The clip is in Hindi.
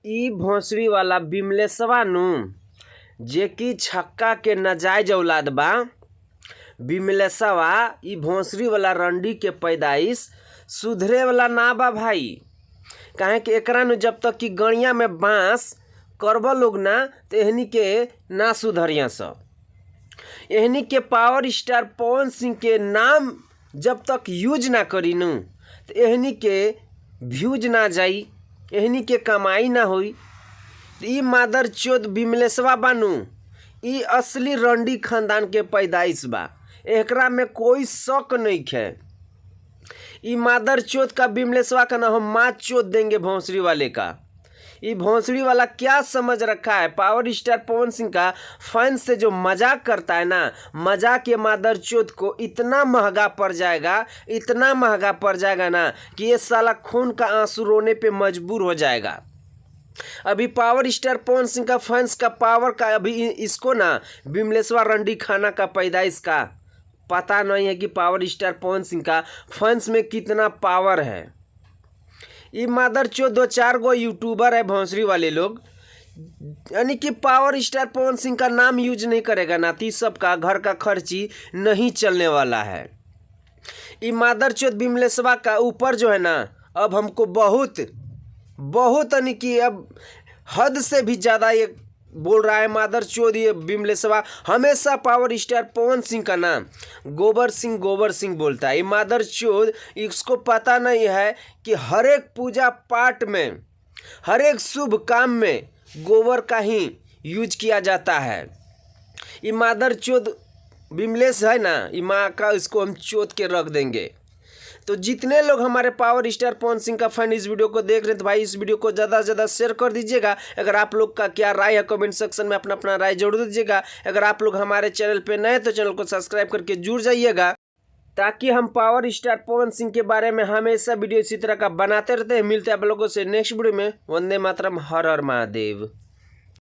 ई भोंसरी वाला बिमलेशवा नु जेकी छक्का के नाजायज औलाद बा। बिमलेशवा ई भोंसरी वाला रंडी के पैदाइश सुधरे वाला ना बा भाई। काहे कि एकरा नु जब तक कि गणिया में बांस करब लोग ना तो एहनी के ना सुधरिया सब। एहनी के पावर स्टार पवन सिंह के नाम जब तक यूज ना करी नु तो एहनी के व्यूज ना जाई, एहनी के कमाई ना होई। ई मादर चोद बिमलेशवा बानू ई असली रंडी खानदान के पैदाइश बा, एकरा में कोई शक नहीं है। ई मादर चोद का बिमलेशवा का ना हम माँ चोद देंगे भोंसरी वाले का। ये भोंसड़ी वाला क्या समझ रखा है, पावर स्टार पवन सिंह का फैंस से जो मजाक करता है ना, मजाक के मादर चोद को इतना महंगा पड़ जाएगा, इतना महंगा पड़ जाएगा ना कि ये साला खून का आंसू रोने पे मजबूर हो जाएगा। अभी पावर स्टार पवन सिंह का फैंस का पावर का अभी इसको ना बिमलेशवा रंडी खाना का पैदाइश का पता नहीं है कि पावर स्टार पवन सिंह का फैंस में कितना पावर है। ये मादर चो 2-4 गो यूट्यूबर है भोंसरी वाले लोग, यानी कि पावर स्टार पवन सिंह का नाम यूज नहीं करेगा ना तो सबका घर का खर्ची नहीं चलने वाला है। ये मादर चोद बिमलेशवा का ऊपर जो है ना अब हमको बहुत यानी कि अब हद से भी ज़्यादा ये बोल रहा है मादर चोद। ये बिमलेशवा हमेशा पावर स्टार पवन सिंह का नाम गोबर सिंह बोलता है। ये मादर चोद इसको पता नहीं है कि हर एक पूजा पाठ में, हर एक शुभ काम में गोबर का ही यूज किया जाता है। ये मादर चोद बिमलेश है ना, ये माँ का इसको हम चोद के रख देंगे। तो जितने लोग हमारे पावर स्टार पवन सिंह का फैन इस वीडियो को देख रहे हैं तो भाई इस वीडियो को ज़्यादा से ज़्यादा शेयर कर दीजिएगा। अगर आप लोग का क्या राय है कमेंट सेक्शन में अपना राय जरूर दीजिएगा। अगर आप लोग हमारे चैनल पे नए तो चैनल को सब्सक्राइब करके जुड़ जाइएगा ताकि हम पावर स्टार पवन सिंह के बारे में हमेशा वीडियो इसी तरह का बनाते रहते हैं। मिलते हैं आप लोगों से नेक्स्ट वीडियो में। वंदे मातरम, हर हर महादेव।